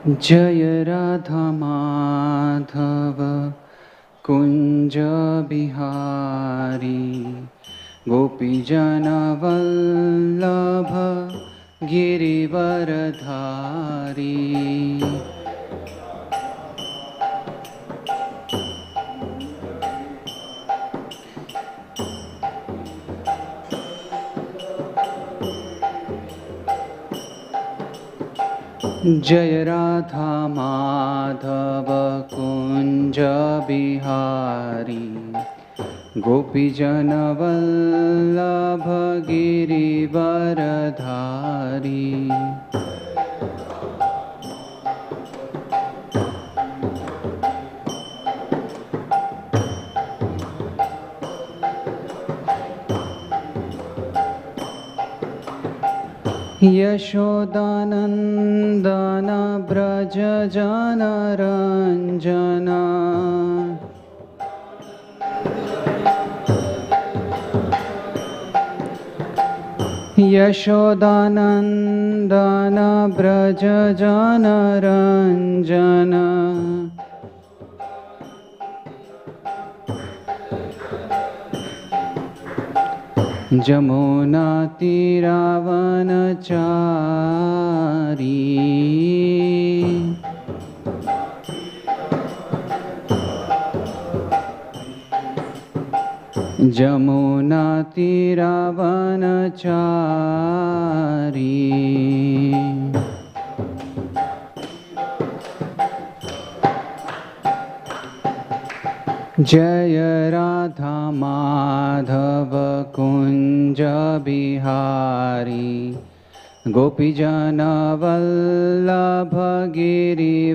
जय राधा माधव कुंज बिहारी गोपीजन वल्लभ गिरिवरधारी। जय राधा माधव कुंज बिहारी गोपीजन वल्लभ गिरिवरधारी। यशोदानंदन ब्रज जन रंजना यशोदानंदन ब्रज जन रंजना। जमुना तीरावनचारी जमुना तीरावनचारी। जय राधा माधव कुंज बिहारी गोपीजन वल्लभ गिरिवरधारी।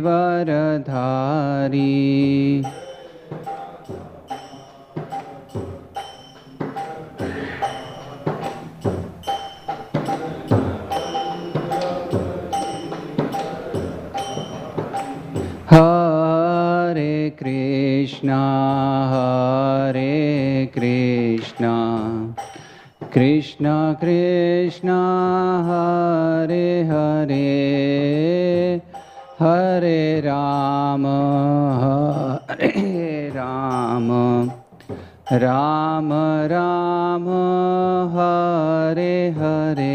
हरे कृष्णा कृष्णा कृष्णा हरे हरे हरे राम राम राम हरे हरे।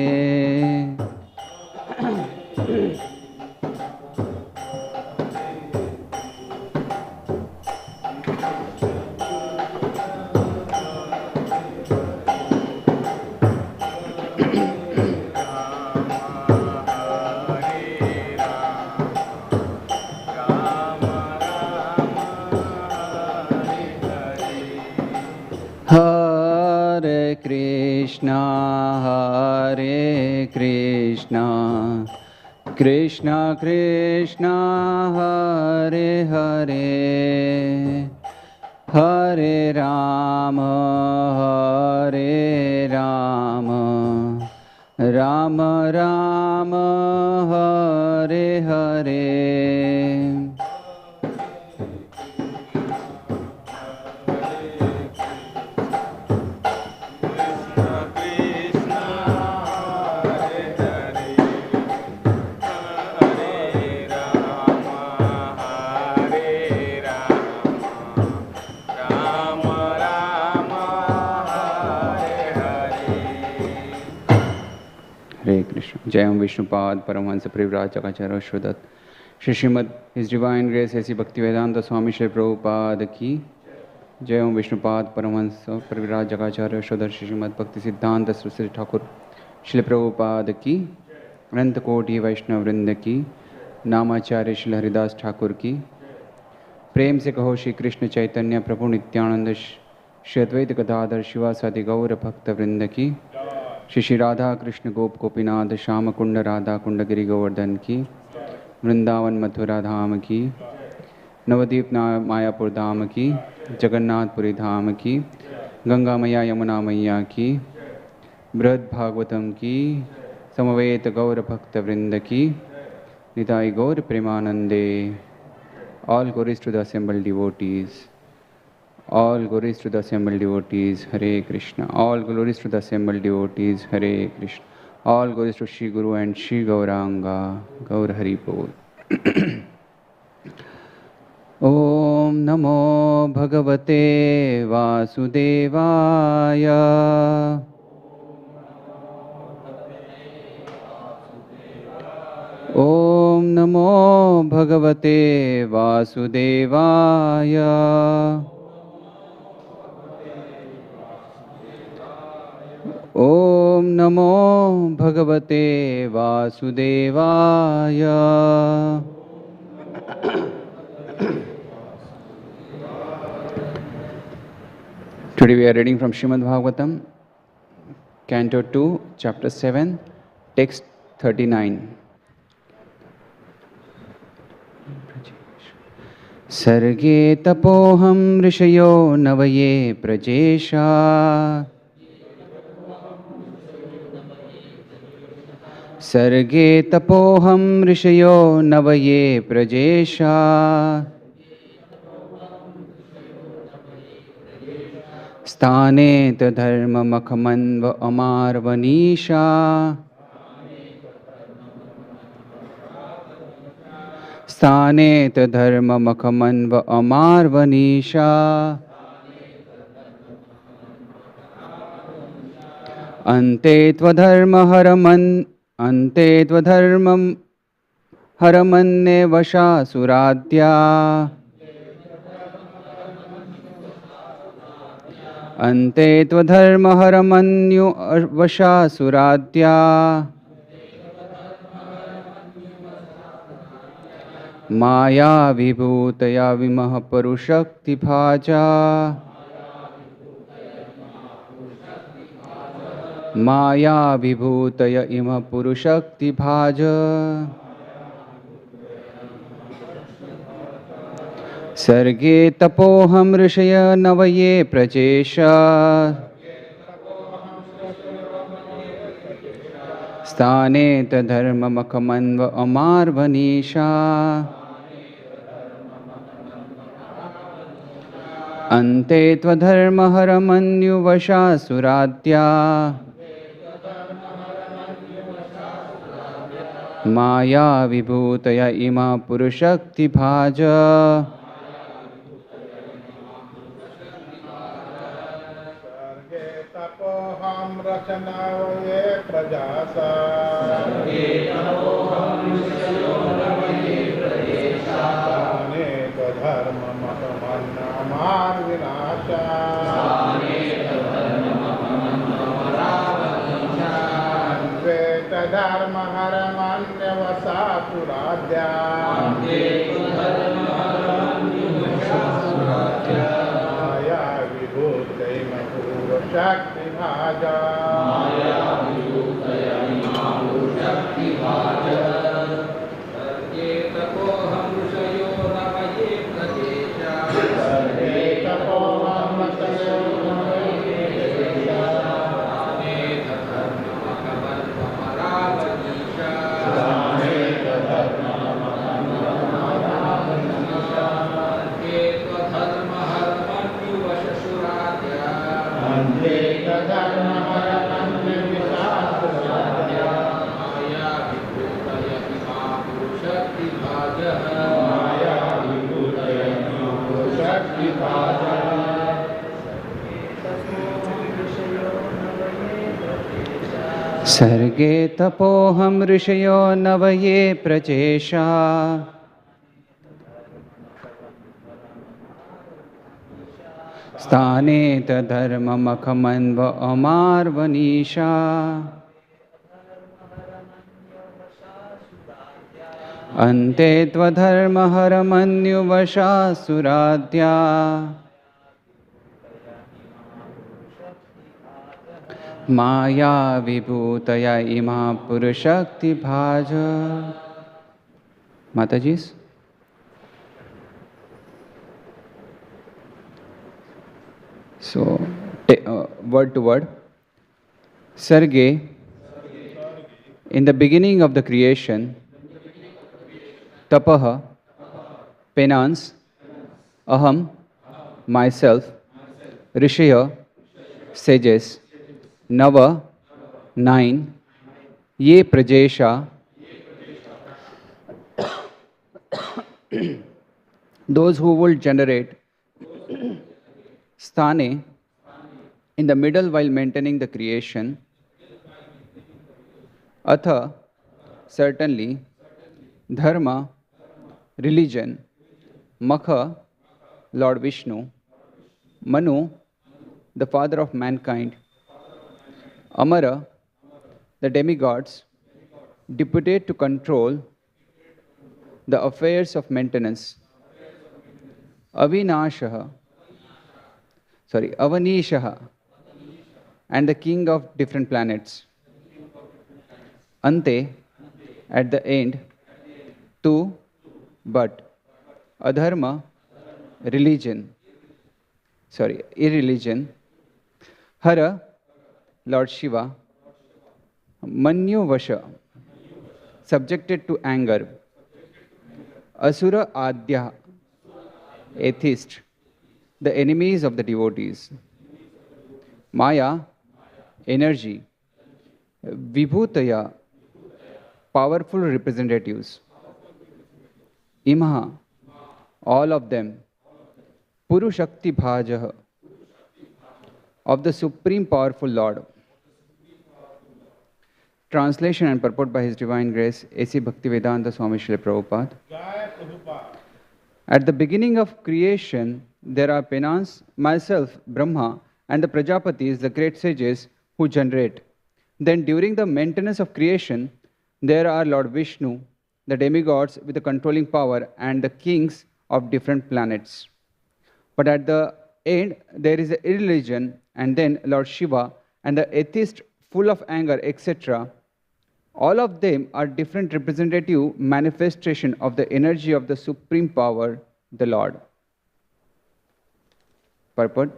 हरे कृष्णा कृष्णा कृष्णा हरे हरे हरे राम राम राम हरे हरे। जय ओम विष्णुपाद परमहंस परिव्राजक आचार्य अश्वदत्त Shri Srimad his divine grace A C भक्ति वेदांत स्वामी श्री प्रभुपाद की जय ओम विष्णुपाद परमहंस परिव्राजक आचार्य अश्वदत्त श्री श्रीमद भक्ति सिद्धांत श्री ठाकुर श्री प्रभुपाद की अनंत कोटि वैष्णव वृंद की नामाचार्य श्री हरिदास ठाकुर की। प्रेम से कहो श्री कृष्ण चैतन्य प्रभु नित्यानंद श्री अद्वैत गदाधर शिवासादि गौर भक्त वृंद की। श्री श्री राधा कृष्ण गोप गोपीनाथ श्याम कुंड राधा कुंड गिरि गोवर्धन की। वृंदावन मथुरा धाम की। नवदीप मायापुर धाम की। जगन्नाथपुरी धाम की। गंगा मैया यमुना मैया की। बृहद भागवतम की। समवेत गौर भक्त वृंद की। निताई गौर प्रेमानंदे। All glories to the assembled devotees. All glories to the assembled devotees. Hare Krishna. All glories to the assembled devotees. Hare Krishna. All glories to Shri Guru and Shri Gauranga. Gaur Hari Bol. ॐ नमो भगवते वासुदेवाय। ॐ नमो भगवते वासुदेवाय। ॐ नमो भगवते वासुदेवाय। Today we are reading from Srimad Bhagavatam, Canto 2, Chapter 7, Text 39. सर्गे तपोहं ऋषयो नवये प्रजेशा। सर्गे तपोहं ऋषयो नवये प्रजेशा। स्थाने धर्ममखमन्व अमार्वनीशा। स्थाने धर्ममखमन्व अमार्वनीशा। अन्ते त्वधर्मं हरमन्यवशासुराद्या। अन्ते त्वधर्महरमन्युवशासुराद्या। माया विभूतया विमः परुशक्तिभाजा। माया विभूतय इमः पुरुशक्तिभाज। सर्गे तपोहं ऋषय नवये प्रजेश। स्थाने धर्ममखमन्व अमार्वनीशा। अन्ते त्वधर्महरमन्युवशासुराद्या। माया विभूतया इमा पुरुशक्तिभाज। सर्गे तपोहं रचनावये प्रजासा। स्थाने त्वधर्ममखमन्वमार्वनीशा। अन्ते त्वधर्महरमन्यवशासुराद्या। माया विभूतैः पुरुषक्तिभाजा। सर्गे तपोहं ऋषयो नवये प्रजेशा। स्थाने धर्ममखमन्व अमार्वनीशा। अन्ते त्वधर्महरमन्युवशासुराद्या। माया विभूतया इमा पुरुशक्तिभाज। माताजी। So, word to word. Sarge, in the beginning of the creation, tapaha, penance, aham, myself, rishaya, sages, nava, 9, ye prajesha, those who will generate sthane in the middle while maintaining the creation, atha, certainly, dharma, religion, makha, Lord Vishnu, Manu, the father of mankind, Amara, the demigods, deputed to control the affairs of maintenance, Avanishaha, and the king of different planets, Ante, at the end, Tu, but, Adharma, irreligion, Hara, Lord Shiva, Manyu Vasha, subjected to anger, Asura Adya, atheist, the enemies of the devotees, Maya, energy, Vibhutaya, powerful representatives, Imaha, all of them, Purushakti Bhajaha, of the Supreme Powerful Lord. Translation and purport by His Divine Grace, A.C. Bhaktivedanta Swami Srila Prabhupada. Jai Prabhupada. At the beginning of creation, there are penance, myself, Brahma, and the Prajapatis, the great sages, who generate. Then during the maintenance of creation, there are Lord Vishnu, the demigods with the controlling power, and the kings of different planets. But at the end, there is a irreligion, and then Lord Shiva, and the atheist full of anger, etc. All of them are different representative manifestation of the energy of the supreme power, the Lord. Purport.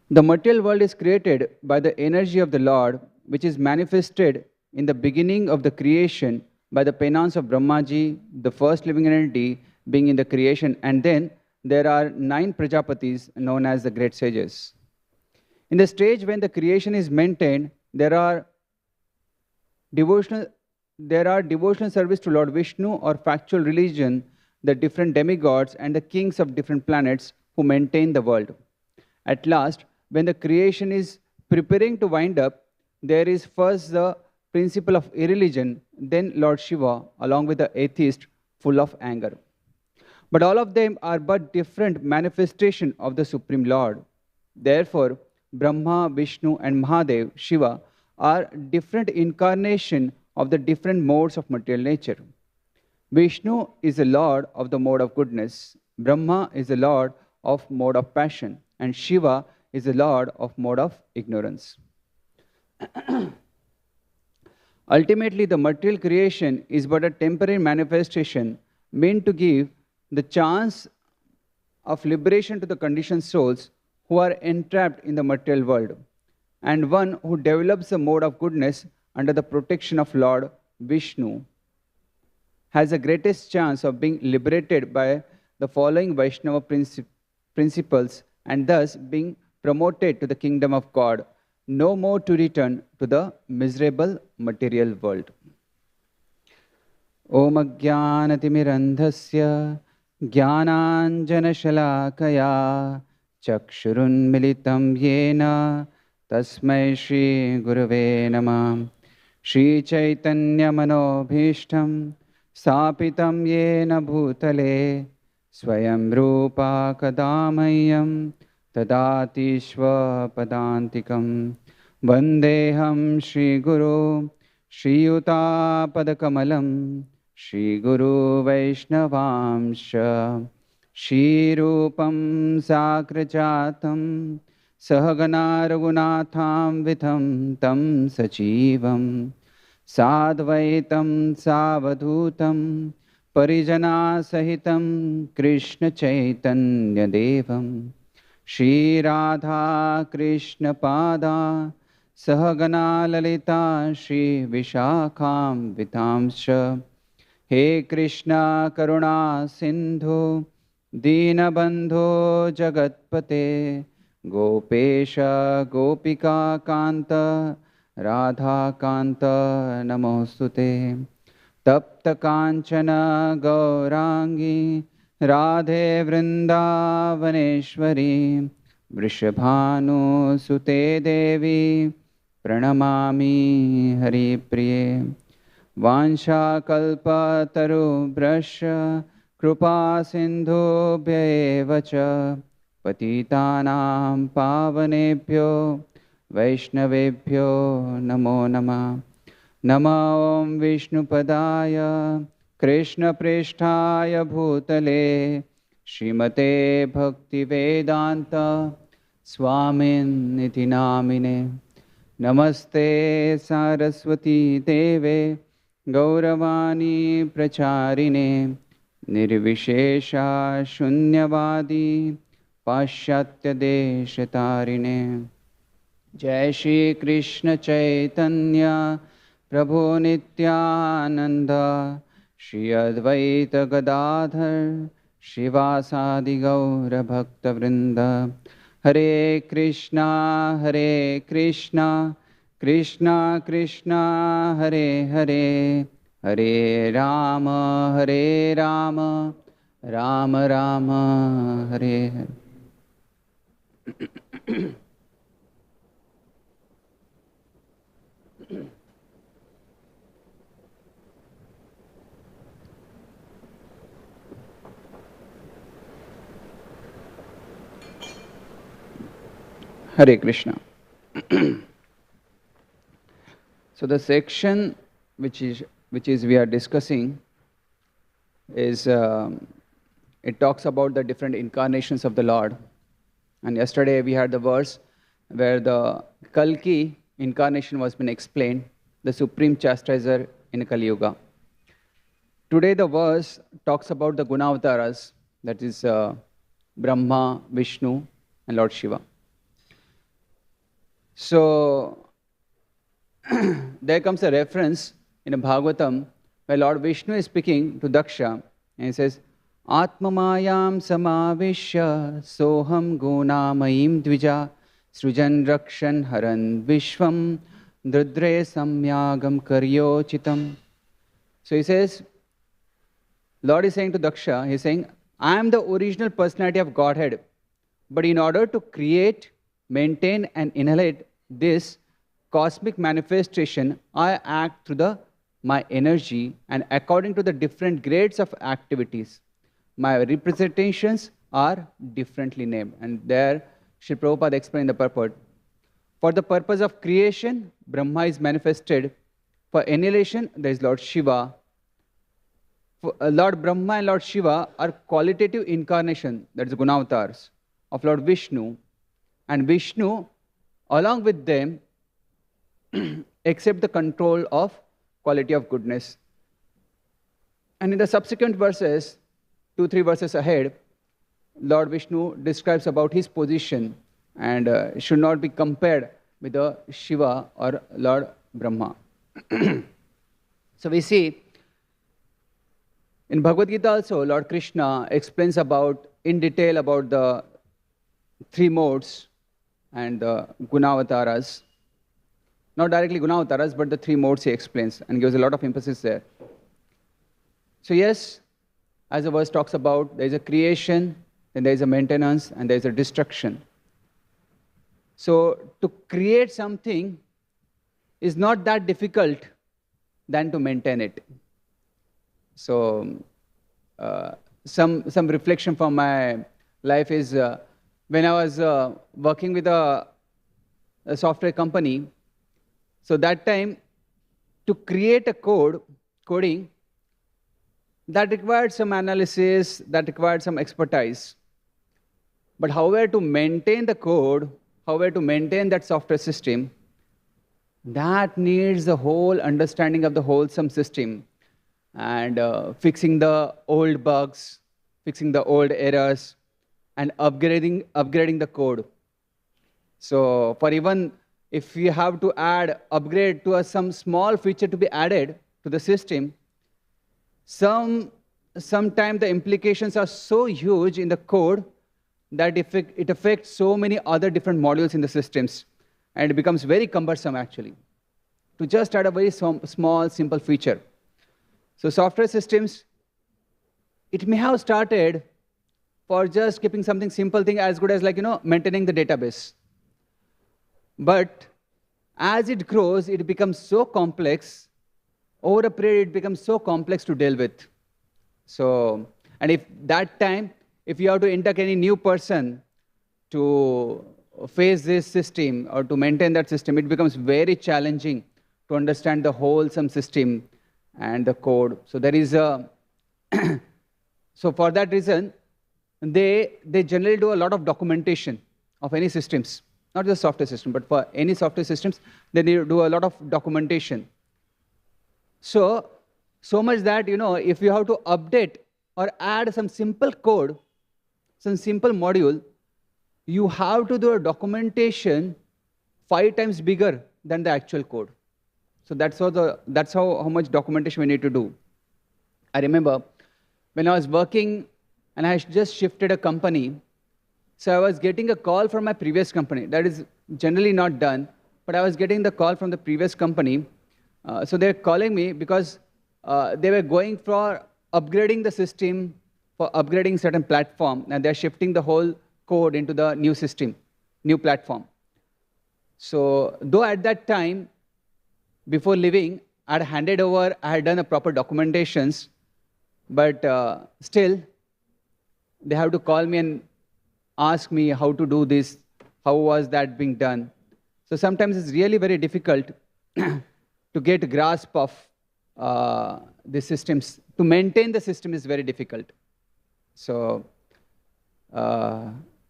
The material world is created by the energy of the Lord, which is manifested in the beginning of the creation by the penance of Brahmaji, the first living entity being in the creation, and then there are 9 Prajapatis known as the great sages. In the stage when the creation is maintained, there are devotional service to Lord Vishnu or factual religion, the different demigods and the kings of different planets who maintain the world. At last, when the creation is preparing to wind up, there is first the principle of irreligion, then Lord Shiva, along with the atheist full of anger. But all of them are but different manifestation of the Supreme Lord. Therefore, Brahma, Vishnu and Mahadev, Shiva, are different incarnation of the different modes of material nature. Vishnu is the Lord of the mode of goodness, Brahma is the Lord of mode of passion, and Shiva is the Lord of mode of ignorance. Ultimately, the material creation is but a temporary manifestation meant to give the chance of liberation to the conditioned souls who are entrapped in the material world, and one who develops the mode of goodness under the protection of Lord Vishnu has the greatest chance of being liberated by the following Vaishnava principles and thus being promoted to the kingdom of God, no more to return to the miserable material world. Om Ajnanatimirandhasya Jnananjanashalakaya Chakshurunmilitam Yena Tasmai Shri Gurave Namah. Shri Chaitanya Manobhishtam Sapitam Yena Bhutale Swayam Rupa Kadamayam Tadati Padantikam Vandeham Shri Guru Shri Yuta Padakamalam Shri Guru Vaishnavamsha Shri Rupam Sakrajatam Sahagana Raghunatham Vitham Tam Sachivam Sadvaitam Savadhutam Parijana Sahitam Krishna Chaitanya Devam Shri Radha Krishna Pada Sahagana Lalita Shri Vishakham Vitamsha He Krishna Karuna Sindhu Dinabandho Jagatpate Gopesha Gopika Kanta Radha Kanta Namostute तप्त कांचन गौरांगी राधे वृंदावनेश्वरी वृषभानुसुते देवी प्रणमामि हरिप्रिये वाञ्छाकल्पतरुभ्यश्च कृपा सिन्धुभ्य एव च पतितानां पावनेभ्यो वैष्णवेभ्यो नमो नमः। नमो ॐ विष्णुपदाय कृष्णप्रेष्ठाय भूतले श्रीमते भक्तिवेदान्त स्वामिनिति नामिने। नमस्ते सारस्वती देवे गौरवाणी प्रचारिणे निर्विशेषा शून्यवादी पाश्चात्य देशतारिणे। जय श्री कृष्ण चैतन्य प्रभु नित्यानंद श्री अद्वैत गदाधर श्रीवासादि गौर भक्तवृंद। हरे कृष्णा कृष्णा कृष्णा हरे हरे हरे राम राम राम हरे हरे। Hare Krishna. So the section which is we are discussing is it talks about the different incarnations of the Lord. And yesterday we had the verse where the Kalki incarnation was been explained, the supreme chastiser in Kali Yuga. Today the verse talks about the Gunavataras, that is Brahma, Vishnu and Lord Shiva. So there comes a reference in a Bhagavatam where Lord Vishnu is speaking to Daksha and he says, Atmamayam samavishya soham gunamayim dvija srujan rakshan haran vishvam drudre samyagam karyochitam. So he says, Lord is saying to Daksha, he is saying, I am the original personality of Godhead, but in order to create, maintain and inhalate this cosmic manifestation, I act through my energy, and according to the different grades of activities, my representations are differently named. And there, Sri Prabhupada explained the purport. For the purpose of creation, Brahma is manifested. For annihilation, there is Lord Shiva. Lord Brahma and Lord Shiva are qualitative incarnation, that is Gunavatars, of Lord Vishnu. And Vishnu, along with them, accept the control of quality of goodness. And in the subsequent verses, 2-3 verses ahead, Lord Vishnu describes about his position and should not be compared with the Shiva or Lord Brahma. So we see in Bhagavad Gita also, Lord Krishna explains about in detail about the 3 modes and the Gunavataras. Not directly Gunavataras, but the 3 modes he explains and gives a lot of emphasis there. So yes, as the verse talks about, there is a creation, then there is a maintenance, and there is a destruction. So to create something is not that difficult than to maintain it. So some reflection from my life is when I was working with a software company. So that time, to create a coding, that required some analysis, that required some expertise. But however to maintain the code, however to maintain that software system, that needs the whole understanding of the wholesome system and fixing the old bugs, fixing the old errors, and upgrading the code. So for even if you have to upgrade to some small feature to be added to the system, sometimes the implications are so huge in the code that it affects so many other different modules in the systems, and it becomes very cumbersome actually to just add a very small, simple feature. So software systems, it may have started for just keeping something simple thing as good as maintaining the database. But as it grows, it becomes so complex. Over a period, it becomes so complex to deal with. So, and if that time, if you have to induct any new person to face this system or to maintain that system, it becomes very challenging to understand the wholesome system and the code. So there is a, so for that reason, they generally do a lot of documentation of any systems, not just software system, but for any software systems, they need to do a lot of documentation. So much that, if you have to update or add some simple code, some simple module, you have to do a documentation 5 times bigger than the actual code. So that's how much documentation we need to do. I remember when I was working and I just shifted a company, so I was getting a call from my previous company. That is generally not done, but I was getting the call from the previous company. So they're calling me because they were going for upgrading the system, for upgrading certain platform, and they're shifting the whole code into the new system, new platform. So though at that time, before leaving, I had done a proper documentations, but still, they have to call me and ask me how to do this, how was that being done. So sometimes it's really very difficult to get a grasp of the systems. To maintain the system is very difficult. So,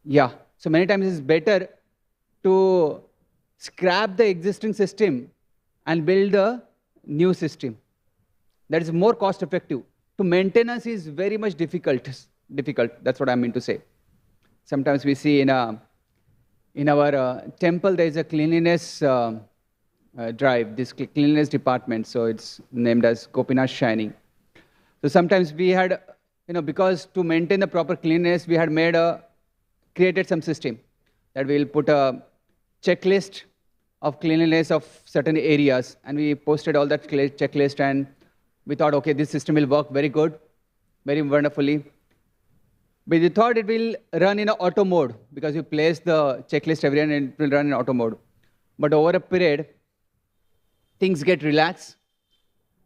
yeah. So many times it's better to scrap the existing system and build a new system. That is more cost effective. To maintenance is very much difficult. That's what I mean to say. Sometimes we see in our temple there is a cleanliness drive, this cleanliness department. So it's named as Gopinath Shining. So sometimes we had, because to maintain the proper cleanliness, we had created some system that we'll put a checklist of cleanliness of certain areas, and we posted all that checklist, and we thought, okay, this system will work very good, very wonderfully. But we thought it will run in auto mode because you place the checklist everywhere and it will run in auto mode. But over a period, things get relaxed,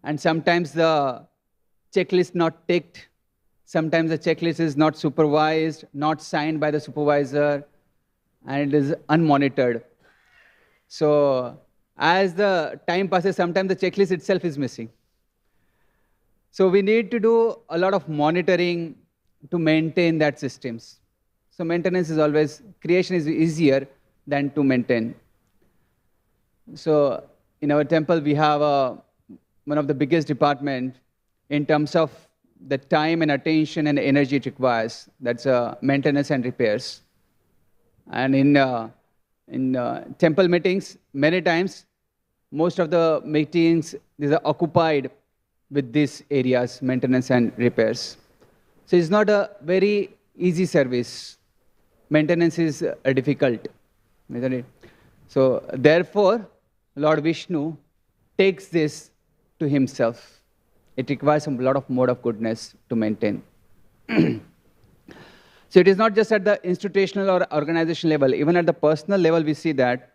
and sometimes the checklist not ticked, sometimes the checklist is not supervised, not signed by the supervisor, and it is unmonitored. So as the time passes, sometimes the checklist itself is missing. So we need to do a lot of monitoring to maintain that systems. So maintenance is always, creation is easier than to maintain. So in our temple, we have one of the biggest department in terms of the time and attention and energy it requires. That's maintenance and repairs. And in temple meetings, many times, most of the meetings these are occupied with these areas, maintenance and repairs. So it's not a very easy service. Maintenance is difficult, isn't it? So therefore, Lord Vishnu takes this to himself. It requires a lot of mode of goodness to maintain. So it is not just at the institutional or organization level. Even at the personal level, we see that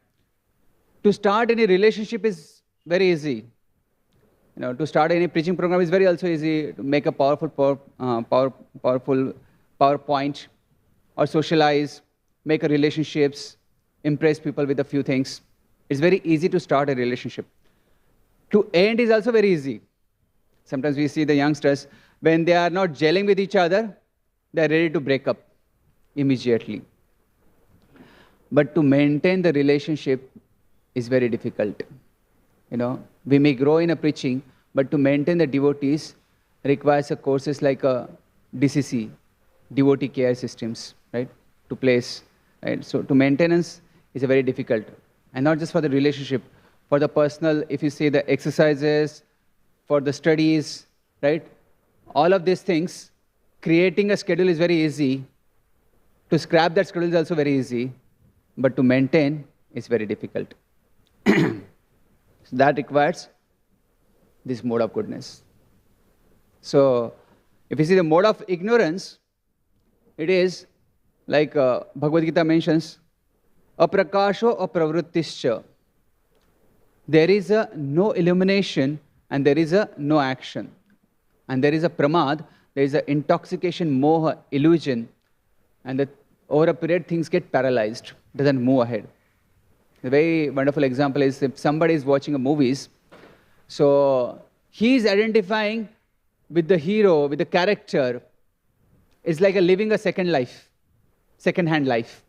to start any relationship is very easy. To start any preaching program is very also easy. To make a powerful PowerPoint, or socialize, make a relationships, impress people with a few things. It's very easy to start a relationship. To end is also very easy. Sometimes we see the youngsters, when they are not gelling with each other, they are ready to break up immediately. But to maintain the relationship is very difficult. We may grow in a preaching, but to maintain the devotees requires a courses like a DCC, devotee care systems, right? To place, right? So to maintenance is a very difficult, and not just for the relationship, for the personal. If you see the exercises, for the studies, right? All of these things, creating a schedule is very easy. To scrap that schedule is also very easy, but to maintain is very difficult. So that requires this mode of goodness. So, if you see the mode of ignorance, it is like Bhagavad Gita mentions, aprakasho apravrittischa. There is a no illumination and there is a no action. And there is a pramad, there is a intoxication, moha, illusion, and over a period things get paralyzed, doesn't move ahead. A very wonderful example is if somebody is watching a movies, so he is identifying with the hero, with the character. It's like living a second life, second-hand life.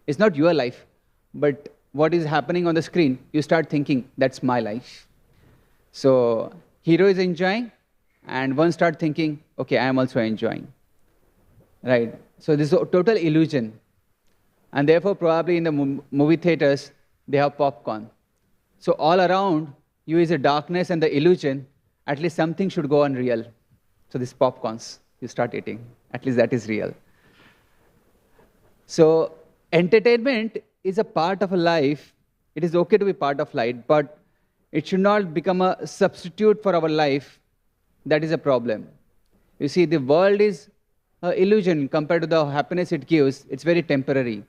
It's not your life, but what is happening on the screen, you start thinking, that's my life. So hero is enjoying, and one start thinking, okay, I am also enjoying. Right? So this is a total illusion. And therefore, probably in the movie theaters, they have popcorn. So all around you is a darkness and the illusion, at least something should go on real. So these popcorns, you start eating. At least that is real. So entertainment is a part of a life. It is okay to be part of life, but it should not become a substitute for our life. That is a problem. You see, the world is an illusion compared to the happiness it gives. It's very temporary.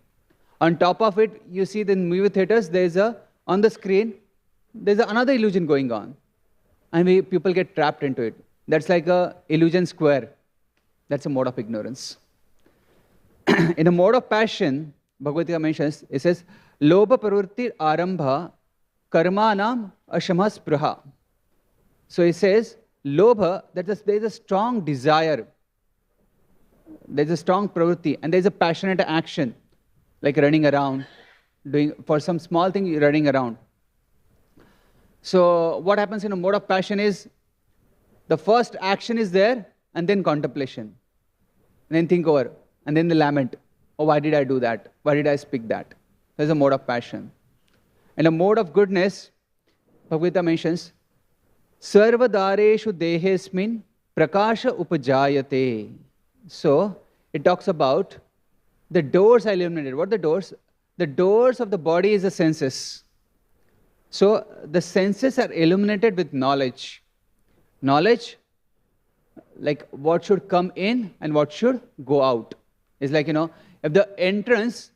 On top of it, you see the movie theaters, there's on the screen, there's another illusion going on. And people get trapped into it. That's like a illusion square. That's a mode of ignorance. In a mode of passion, Bhagavad Gita mentions, it says, Lobha pravritti arambha karmanam ashamha spruha. So it says, Lobha, there is a strong desire. There's a strong pravritti, and there's a passionate action, like running around, doing for some small thing, you're running around. So what happens in a mode of passion is, the first action is there, and then contemplation. And then think over, and then the lament. Oh, why did I do that? Why did I speak that? There's a mode of passion. In a mode of goodness, Bhagavad Gita mentions, Sarvadareshu dehesmin prakasha upajayate. So, it talks about the doors are illuminated. What are the doors? The doors of the body is the senses. So, the senses are illuminated with knowledge. Knowledge, like what should come in and what should go out. It's like, if the entrance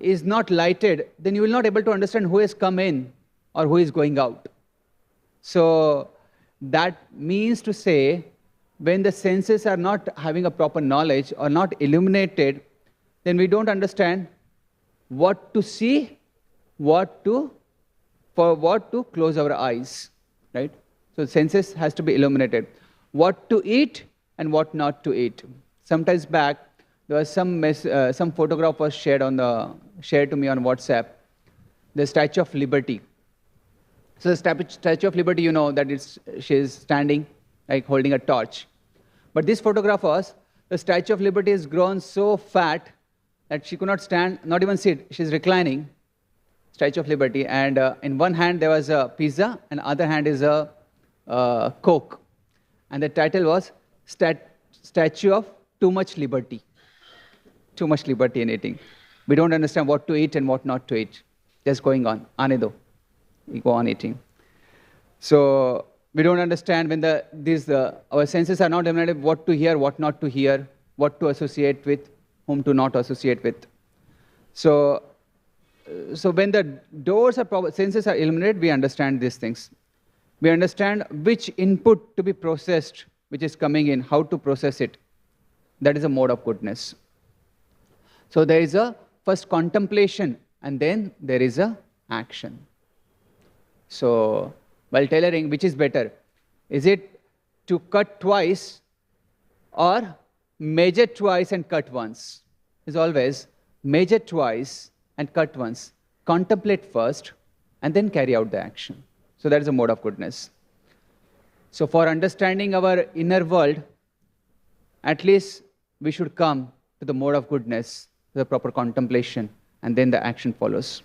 is not lighted, then you will not be able to understand who has come in or who is going out. So, that means to say, when the senses are not having a proper knowledge or not illuminated, then we don't understand what to see, for what to close our eyes, right? So senses has to be illuminated. What to eat and what not to eat. Sometimes back, there was some photograph was shared to me on WhatsApp, the Statue of Liberty. So the Statue of Liberty, that she is standing, like holding a torch. But this photograph was, the Statue of Liberty has grown so fat that she could not stand, not even sit. She's reclining, Statue of Liberty, and in one hand there was a pizza, and other hand is a Coke. And the title was Statue of Too Much Liberty. Too much liberty in eating. We don't understand what to eat and what not to eat. Just going on. Anedo. We go on eating. So we don't understand when our senses are not illuminated, what to hear, what not to hear, what to associate with, whom to not associate with. So when the doors are senses are illuminated, we understand these things. We understand which input to be processed, which is coming in, how to process it. That is a mode of goodness. So there is a first contemplation, and then there is a action. So while tailoring, which is better? Is it to cut twice or measure twice and cut once? It's always measure twice and cut once. Contemplate first and then carry out the action. So that is a mode of goodness. So for understanding our inner world, at least we should come to the mode of goodness, the proper contemplation, and then the action follows.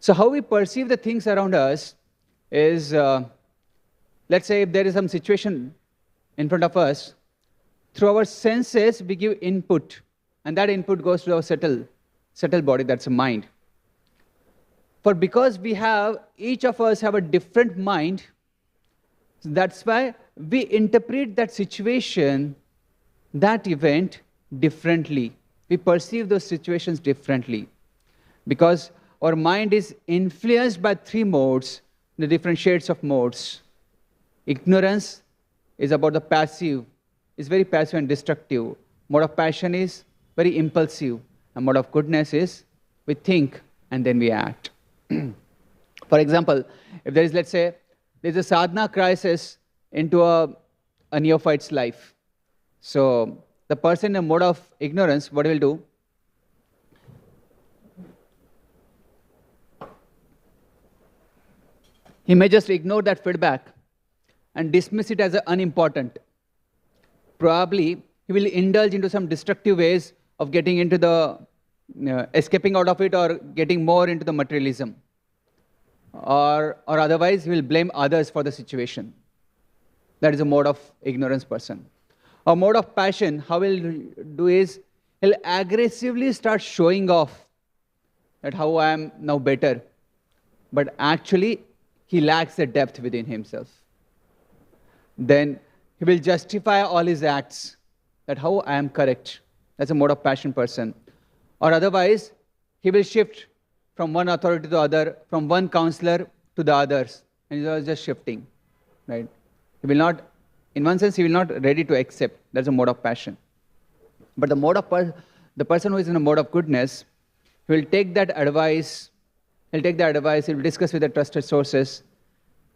So how we perceive the things around us is, let's say if there is some situation in front of us, through our senses we give input, and that input goes to our subtle body, that's a mind. Because each of us have a different mind, that's why we interpret that situation, that event differently. We perceive those situations differently because our mind is influenced by three modes, the different shades of modes. Ignorance is about the passive, is very passive and destructive. Mode of passion is very impulsive. And mode of goodness is we think and then we act. For example, if there is, let's say, there's a sadhana crisis into a neophyte's life. So the person in a mode of ignorance, what he will do? He may just ignore that feedback and dismiss it as unimportant. Probably he will indulge into some destructive ways of getting into the, escaping out of it or getting more into the materialism. Or otherwise he will blame others for the situation. That is a mode of ignorance person. A mode of passion, how he'll do is, he'll aggressively start showing off that how I am now better. But actually, he lacks the depth within himself. Then he will justify all his acts, that how I am correct. That's a mode of passion person. Or otherwise, he will shift from one authority to the other, from one counselor to the others. And he's just shifting, right? He will not, in one sense, he will not ready to accept. That's a mode of passion. But the mode of the person who is in a mode of goodness, he will take that advice, he'll discuss with the trusted sources,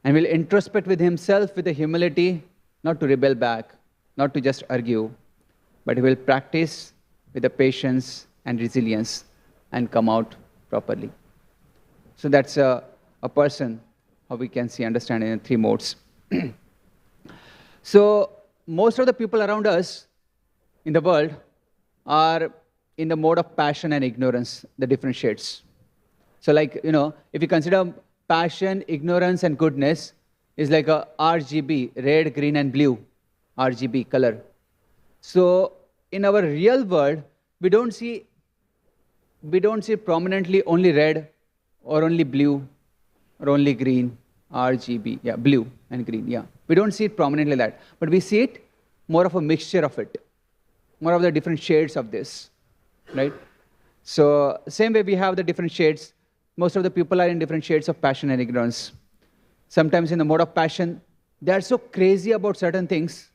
and will introspect with himself with the humility, not to rebel back, not to just argue, but he will practice with the patience and resilience and come out properly. So that's a person, how we can see, understand in three modes. So most of the people around us in the world are in the mode of passion and ignorance, the different shades. So like, if you consider passion, ignorance, and goodness is like a RGB, red, green, and blue, RGB color. So in our real world, we don't see prominently only red or only blue or only green, RGB, yeah, blue and green, yeah. We don't see it prominently that, but we see it more of a mixture of it, more of the different shades of this, right? So same way we have the different shades. Most of the people are in different shades of passion and ignorance. Sometimes in the mode of passion, they are so crazy about certain things,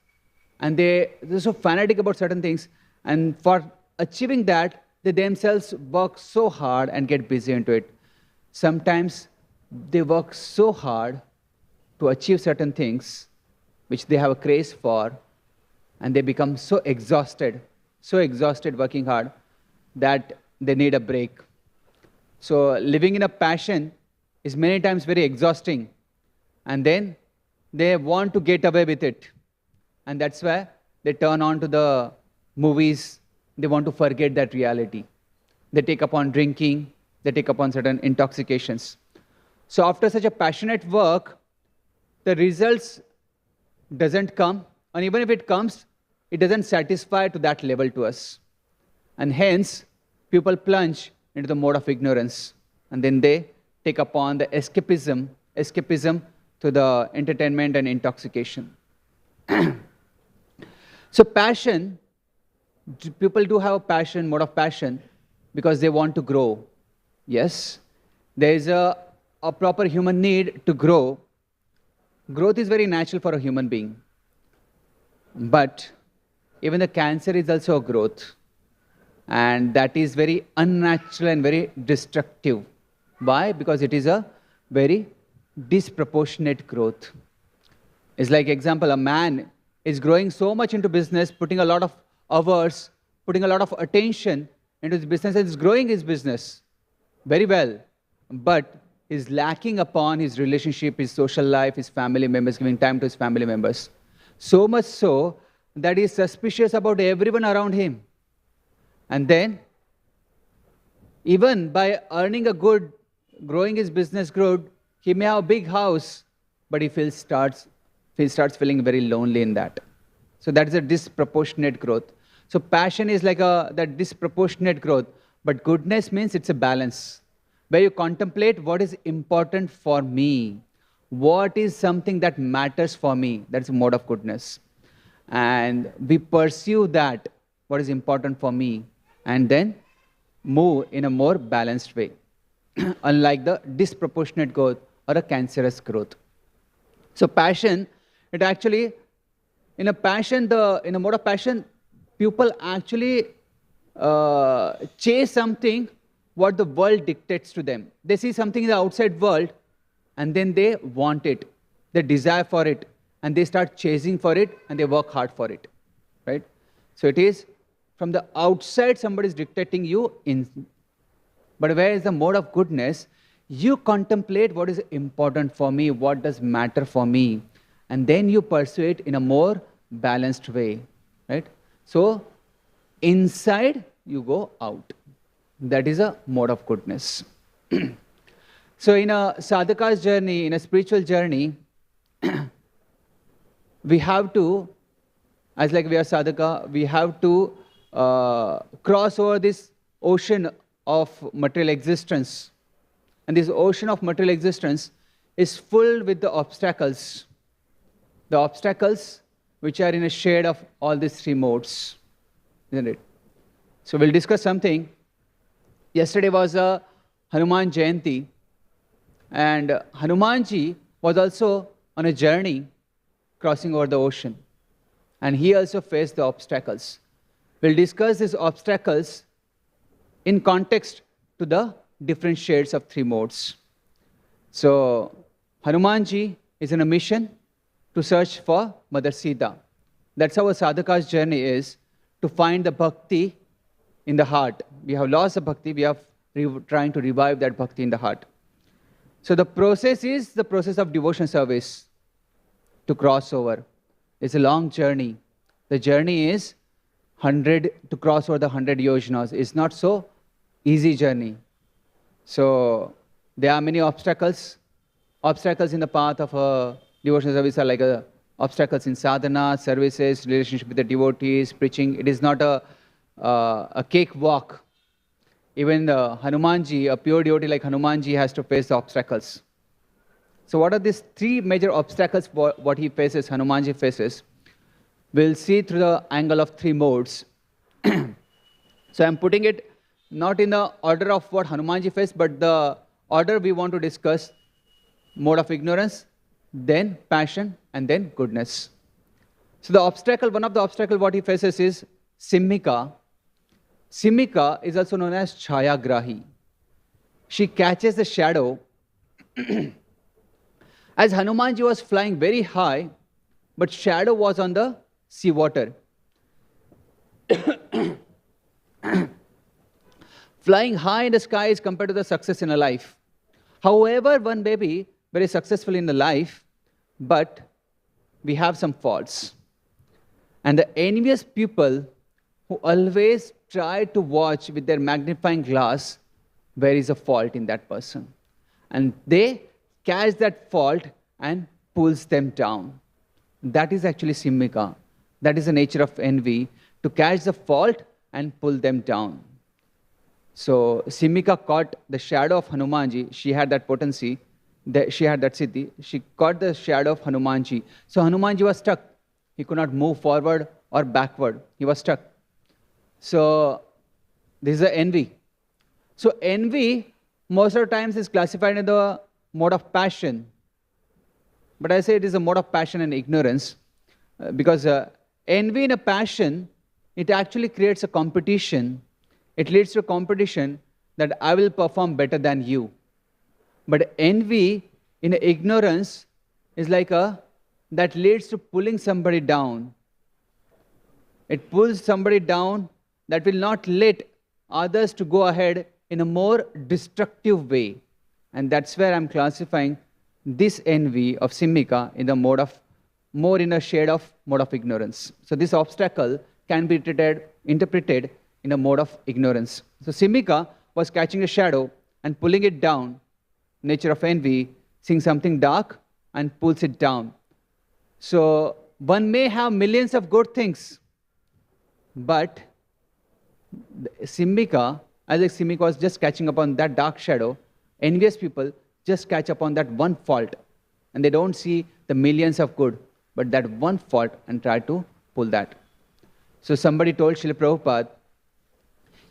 and they're so fanatic about certain things, and for achieving that, they themselves work so hard and get busy into it. Sometimes they work so hard to achieve certain things which they have a craze for, and they become so exhausted working hard that they need a break. So living in a passion is many times very exhausting, and then they want to get away with it. And that's why they turn on to the movies. They want to forget that reality. They take upon drinking, they take upon certain intoxications. So after such a passionate work, the results doesn't come, and even if it comes, it doesn't satisfy to that level to us. And hence, people plunge into the mode of ignorance, and then they take upon the escapism to the entertainment and intoxication. So passion, people do have a passion, mode of passion, because they want to grow. Yes, there is a proper human need to grow. Growth is very natural for a human being. But even the cancer is also a growth. And that is very unnatural and very destructive. Why? Because it is a very disproportionate growth. It's like, example, a man is growing so much into business, putting a lot of hours, putting a lot of attention into his business, and is growing his business very well. But is lacking upon his relationship, his social life, his family members, giving time to his family members. So much so that he is suspicious about everyone around him. And then, even by earning a good, growing his business good, he may have a big house, but he starts feeling very lonely in that. So that is a disproportionate growth. So passion is like that disproportionate growth, but goodness means it's a balance, where you contemplate what is important for me, what is something that matters for me. That's a mode of goodness. And we pursue that, what is important for me, and then move in a more balanced way, unlike the disproportionate growth or a cancerous growth. So passion, it actually, in a mode of passion, people actually chase something what the world dictates to them. They see something in the outside world and then they want it. They desire for it and they start chasing for it and they work hard for it. Right? So it is from the outside somebody is dictating you in. But where is the mode of goodness? You contemplate what is important for me, what does matter for me, and then you pursue it in a more balanced way. Right? So inside you go out. That is a mode of goodness. So in a sadhaka's journey, in a spiritual journey, we have to, as like we are sadhaka, we have to cross over this ocean of material existence. And this ocean of material existence is full with the obstacles. The obstacles which are in a shade of all these three modes. Isn't it? So we'll discuss something. Yesterday was a Hanuman Jayanti. And Hanumanji was also on a journey crossing over the ocean. And he also faced the obstacles. We'll discuss these obstacles in context to the different shades of three modes. So Hanumanji is on a mission to search for Mother Sita. That's how a sadhaka's journey is, to find the bhakti in the heart. We have lost the bhakti, we are trying to revive that bhakti in the heart. So the process is the process of devotion service to cross over. It's a long journey. The journey is to cross over the 100 yojanas. It's not so easy journey. So there are many obstacles. Obstacles in the path of a devotion service are like obstacles in sadhana, services, relationship with the devotees, preaching. It is not a cakewalk. Even Hanumanji, a pure devotee like Hanumanji, has to face the obstacles. So what are these three major obstacles what he faces, Hanumanji faces? We'll see through the angle of three modes. So I'm putting it not in the order of what Hanumanji faced, but the order we want to discuss: mode of ignorance, then passion, and then goodness. So the obstacle, one of the obstacles what he faces is Simmika. Simmika is also known as Chayagrahi. She catches the shadow. As Hanumanji was flying very high, but shadow was on the seawater. Flying high in the sky is compared to the success in a life. However, one may be very successful in the life, but we have some faults. And the envious people who always try to watch with their magnifying glass where is a fault in that person. And they catch that fault and pulls them down. That is actually Simmika. That is the nature of envy, to catch the fault and pull them down. So Simmika caught the shadow of Hanumanji. She had that potency. She had that siddhi. She caught the shadow of Hanumanji. So Hanumanji was stuck. He could not move forward or backward. He was stuck. So this is the envy. So envy most of the times is classified in the mode of passion. But I say it is a mode of passion and ignorance, because envy in a passion, it actually creates a competition. It leads to a competition that I will perform better than you. But envy in ignorance is like that leads to pulling somebody down. It pulls somebody down that will not let others to go ahead in a more destructive way. And that's where I'm classifying this envy of Simmika in the mode of, more in a shade of mode of ignorance. So this obstacle can be interpreted in a mode of ignorance. So Simmika was catching a shadow and pulling it down, nature of envy, seeing something dark and pulls it down. So one may have millions of good things, but Simmika, as like Simmika was just catching upon that dark shadow, envious people just catch upon that one fault. And they don't see the millions of good, but that one fault and try to pull that. So somebody told Srila Prabhupada,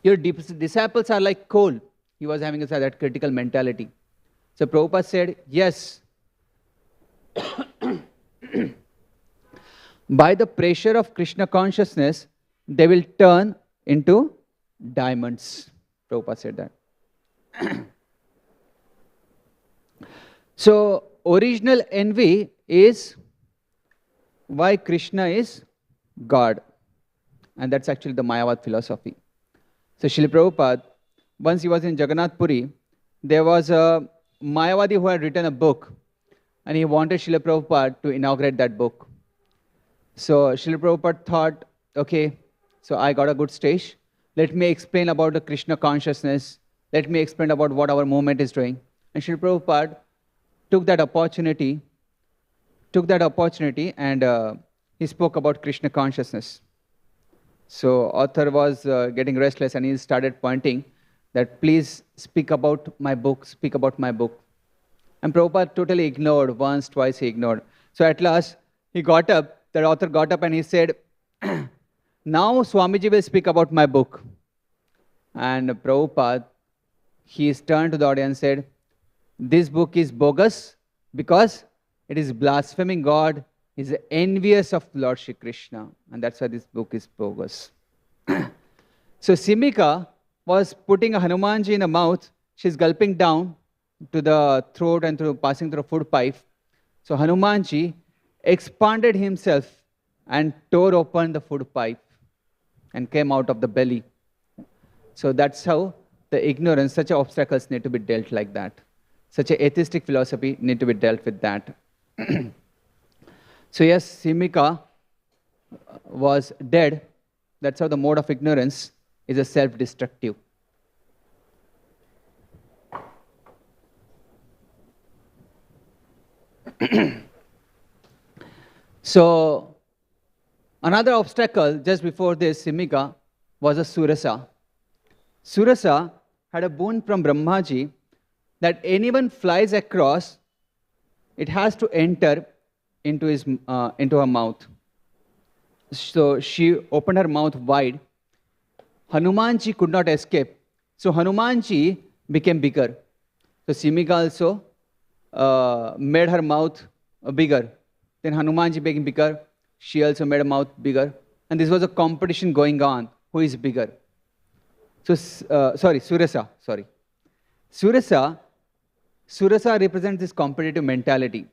your disciples are like coal. He was having that critical mentality. So Prabhupada said, yes, by the pressure of Krishna consciousness, they will turn into diamonds. Prabhupada said that. So, original envy is why Krishna is God. And that's actually the Mayavad philosophy. So, Srila Prabhupada, once he was in Jagannath Puri, there was a Mayavadi who had written a book, and he wanted Srila Prabhupada to inaugurate that book. So, Srila Prabhupada thought, okay, so I got a good stage. Let me explain about the Krishna consciousness. Let me explain about what our movement is doing. And Srila Prabhupada took that opportunity and he spoke about Krishna consciousness. So author was getting restless and he started pointing that please speak about my book, speak about my book. And Prabhupada totally ignored, once, twice he ignored. So at last he got up, the author got up and he said, now Swamiji will speak about my book. And Prabhupada, he turned to the audience and said, this book is bogus because it is blaspheming God, is envious of Lord Shri Krishna. And that's why this book is bogus. So Simika was putting a Hanumanji in the mouth. She's gulping down to the throat and passing through a food pipe. So Hanumanji expanded himself and tore open the food pipe and came out of the belly. So that's how the ignorance, such obstacles need to be dealt like that. Such an atheistic philosophy need to be dealt with that. So yes, Simika was dead. That's how the mode of ignorance is a self-destructive. So another obstacle just before this Simika was a Surasa. Surasa had a boon from Brahmaji that anyone flies across, it has to enter into her mouth. So she opened her mouth wide. Hanumanji could not escape. So Hanumanji became bigger. So Simika also made her mouth bigger. Then Hanumanji became bigger. She also made her mouth bigger. And this was a competition going on. Who is bigger? So, Surasa. Surasa represents this competitive mentality.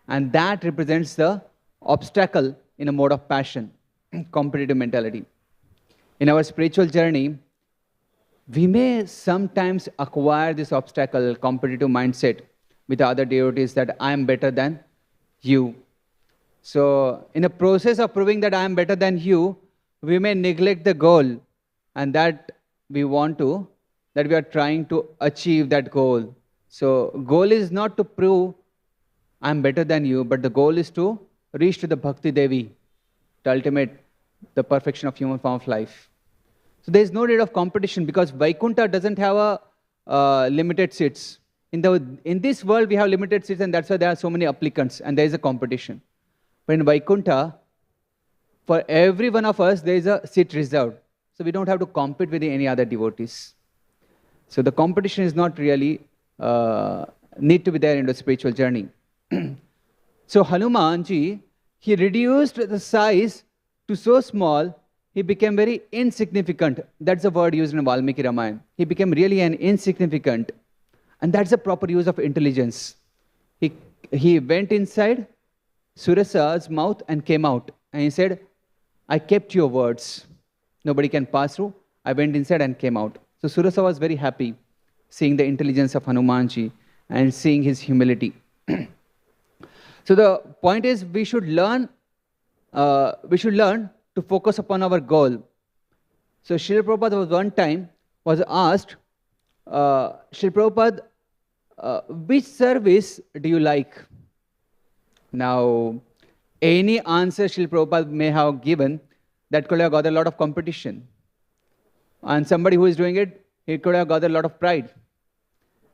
And that represents the obstacle in a mode of passion, competitive mentality. In our spiritual journey, we may sometimes acquire this obstacle, competitive mindset with other devotees that I am better than you. So, in the process of proving that I am better than you, we may neglect the goal and that we are trying to achieve that goal. So, goal is not to prove I am better than you, but the goal is to reach to the Bhakti Devi, the ultimate, the perfection of human form of life. So there is no need of competition because Vaikuntha doesn't have limited seats. In this world we have limited seats and that's why there are so many applicants and there is a competition. But in Vaikuntha, for every one of us there is a seat reserved. So we don't have to compete with any other devotees. So the competition is not really need to be there in the spiritual journey. So Hanumanji, he reduced the size to so small, he became very insignificant. That's the word used in Valmiki Ramayana. He became really an insignificant. And that's the proper use of intelligence. He went inside Surasa's mouth and came out. And he said, I kept your words. Nobody can pass through. I went inside and came out. So Surasa was very happy seeing the intelligence of Hanumanji and seeing his humility. So the point is we should learn to focus upon our goal. So Srila Prabhupada was one time asked, Srila Prabhupada, which service do you like? Now, any answer Srila Prabhupada may have given, that could have got a lot of competition. And somebody who is doing it, he could have got a lot of pride.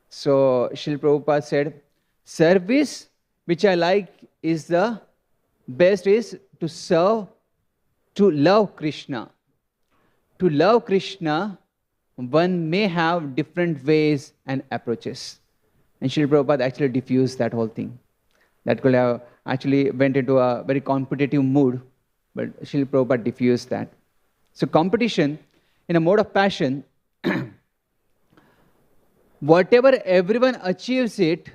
So Srila Prabhupada said, service which I like is the best is to serve, to love Krishna. To love Krishna, one may have different ways and approaches. And Srila Prabhupada actually diffused that whole thing. That could have actually went into a very competitive mood, but Srila Prabhupada diffused that. So competition in a mode of passion, whatever everyone achieves it,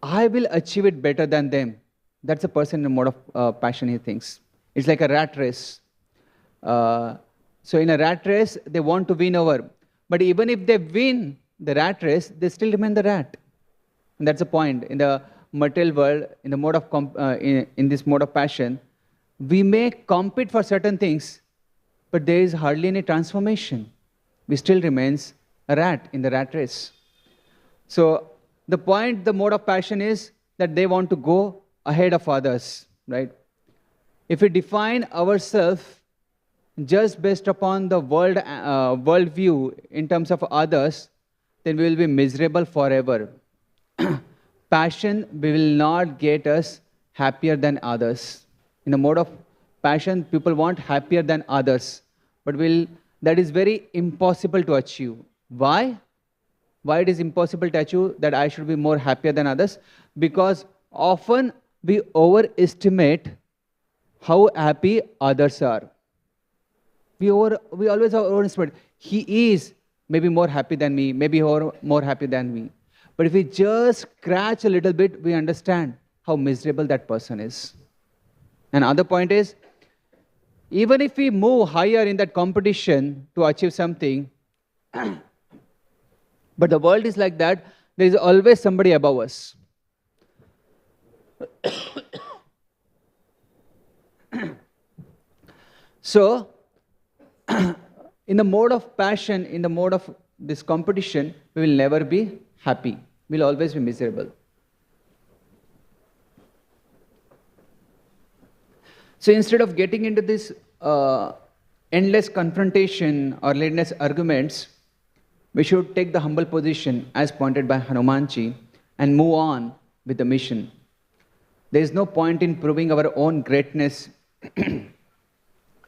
I will achieve it better than them. That's a person in a mode of passion, he thinks. It's like a rat race. So in a rat race, they want to win over. But even if they win the rat race, they still remain the rat. And that's the point. In the material world, in the mode of in this mode of passion, we may compete for certain things, but there is hardly any transformation. We still remains a rat in the rat race. So the point, the mode of passion is that they want to go ahead of others, right? If we define ourselves just based upon the world view in terms of others, then we will be miserable forever. Passion will not get us happier than others. In a mode of passion, people want happier than others, but that is very impossible to achieve. Why? Why it is impossible to achieve that I should be more happier than others? Because often we overestimate how happy others are. We always overestimate. He is maybe more happy than me, maybe more happy than me. But if we just scratch a little bit, we understand how miserable that person is. Another point is, even if we move higher in that competition to achieve something, but the world is like that, there is always somebody above us. So, in the mode of passion, in the mode of this competition, we will never be happy. We will always be miserable. So instead of getting into this endless confrontation or endless arguments, we should take the humble position as pointed by Hanumanji and move on with the mission. There is no point in proving our own greatness,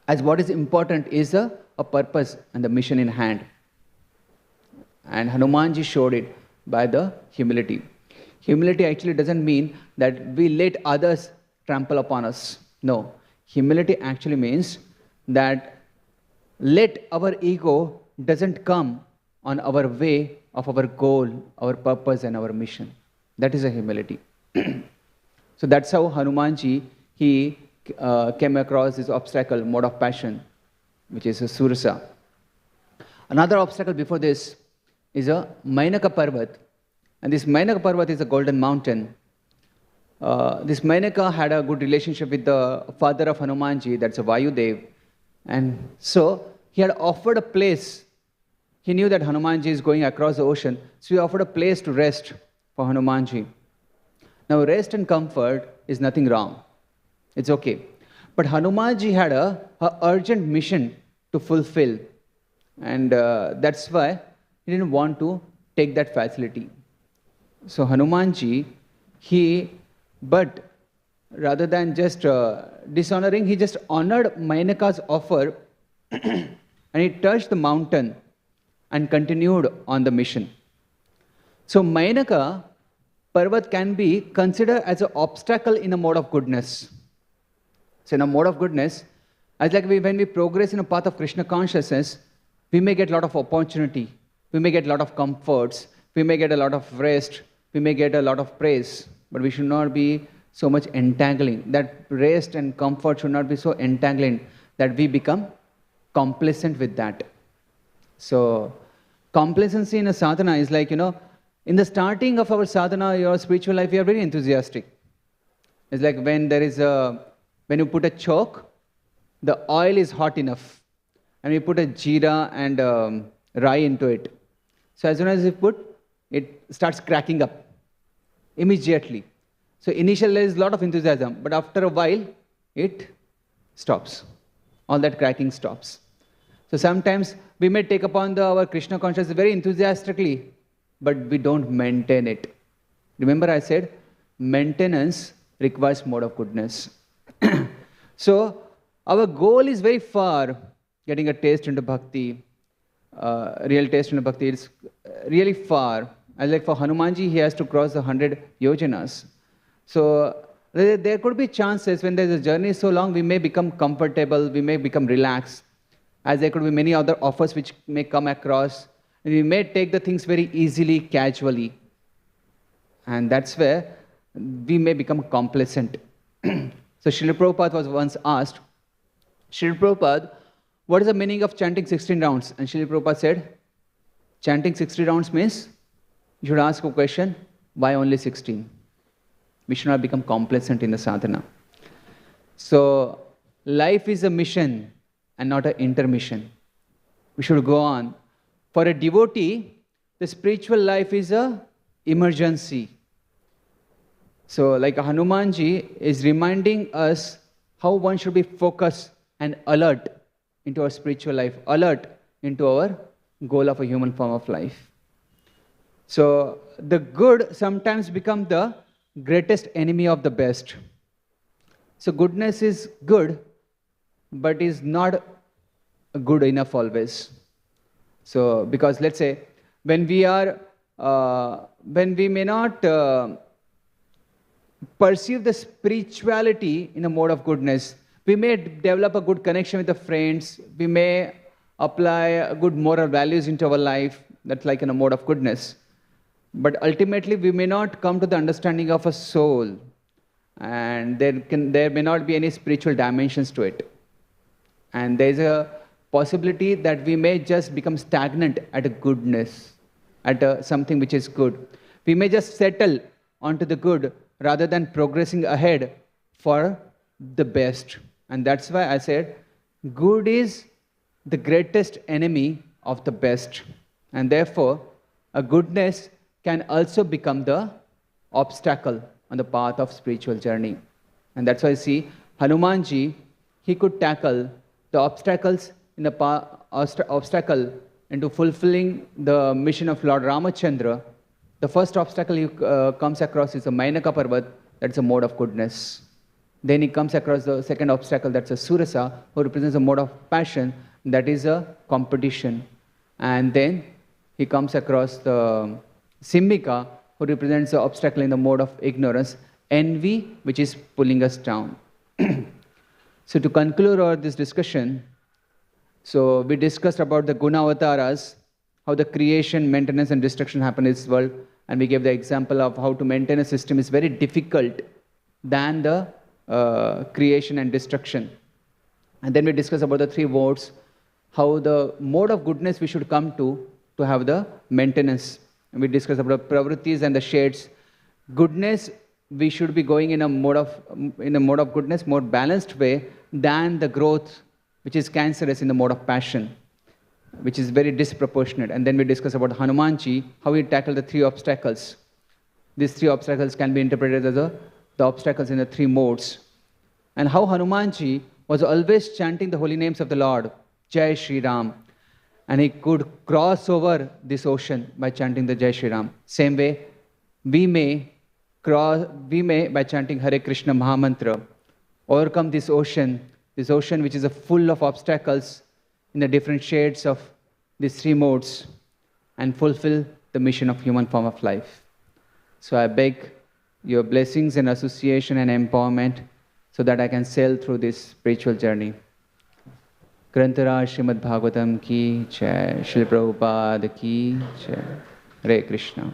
as what is important is a purpose and the mission in hand. And Hanumanji showed it by the humility. Humility actually doesn't mean that we let others trample upon us. No. Humility actually means that let our ego doesn't come on our way of our goal, our purpose and our mission. That is a humility. So that's how Hanumanji, he came across this obstacle, mode of passion, which is a Surasa. Another obstacle before this is a Mainaka Parvat. And this Mainaka Parvat is a golden mountain. This Mainaka had a good relationship with the father of Hanumanji, that's a Vayudev. And so he had offered a place. He knew that Hanumanji is going across the ocean, so he offered a place to rest for Hanumanji. Now rest and comfort is nothing wrong. It's okay. But Hanumanji had a urgent mission to fulfill. And that's why he didn't want to take that facility. So Hanumanji, but rather than just dishonoring, he just honored Mainaka's offer and he touched the mountain and continued on the mission. So Mainaka Parvat can be considered as an obstacle in a mode of goodness. So in a mode of goodness, as like when we progress in a path of Krishna consciousness, we may get a lot of opportunity, we may get a lot of comforts, we may get a lot of rest, we may get a lot of praise, but we should not be so much entangling. That rest and comfort should not be so entangling that we become complacent with that. So complacency in a sadhana is like, in the starting of our sadhana, your spiritual life, we are very enthusiastic. It's like when you put a chalk, the oil is hot enough, and we put a jeera and rye into it. So as soon as you put, it starts cracking up immediately. So initially there is a lot of enthusiasm, but after a while, it stops. All that cracking stops. So sometimes we may take upon our Krishna consciousness very enthusiastically, but we don't maintain it. Remember I said, maintenance requires mode of goodness. So our goal is very far, getting a taste into bhakti, real taste into bhakti. It's really far. As like for Hanumanji, he has to cross the 100 yojanas. So there could be chances when there's a journey so long, we may become comfortable, we may become relaxed, as there could be many other offers which may come across. And we may take the things very easily, casually. And that's where we may become complacent. So Srila Prabhupada was once asked, Srila Prabhupada, what is the meaning of chanting 16 rounds? And Srila Prabhupada said, chanting 60 rounds means you should ask a question, why only 16? We should not become complacent in the sadhana. So life is a mission and not an intermission. We should go on. For a devotee, the spiritual life is an emergency. So like Hanumanji is reminding us how one should be focused and alert into our spiritual life, alert into our goal of a human form of life. So the good sometimes become the greatest enemy of the best. So goodness is good, but is not good enough always. So because let's say when we may not perceive the spirituality in a mode of goodness, we may develop a good connection with the friends, we may apply good moral values into our life, that's like in a mode of goodness. But ultimately, we may not come to the understanding of a soul, and there may not be any spiritual dimensions to it. And there is a possibility that we may just become stagnant at a goodness, at something which is good. We may just settle onto the good rather than progressing ahead for the best. And that's why I said, good is the greatest enemy of the best. And therefore, a goodness can also become the obstacle on the path of spiritual journey. And that's why I see Hanumanji, he could tackle the obstacles in the obstacle into fulfilling the mission of Lord Ramachandra. The first obstacle he comes across is the Mainaka Parvat, that's a mode of goodness. Then he comes across the second obstacle, that's a Surasa, who represents a mode of passion, that is a competition. And then he comes across the Simbika, who represents the obstacle in the mode of ignorance, envy, which is pulling us down. So to conclude this discussion, so we discussed about the Guna Avataras, how the creation, maintenance and destruction happen in this world, and we gave the example of how to maintain a system is very difficult than the creation and destruction. And then we discussed about the three modes, how the mode of goodness we should come to have the maintenance. And we discussed about the pravrittis and the shades. Goodness, we should be going in a mode of goodness, more balanced way than the growth, which is cancerous in the mode of passion, which is very disproportionate. And then we discussed about Hanumanji, how he tackled the three obstacles. These three obstacles can be interpreted as the obstacles in the three modes. And how Hanumanji was always chanting the holy names of the Lord, Jai Shri Ram. And he could cross over this ocean by chanting the Jai Shri Ram. Same way, we may, by chanting Hare Krishna Mahamantra, overcome this ocean which is full of obstacles in the different shades of these three modes, and fulfill the mission of human form of life. So I beg your blessings and association and empowerment so that I can sail through this spiritual journey. Grantharaj Srimad Bhagavatam ki jai, Srila Prabhupada ki jai. Hare Krishna.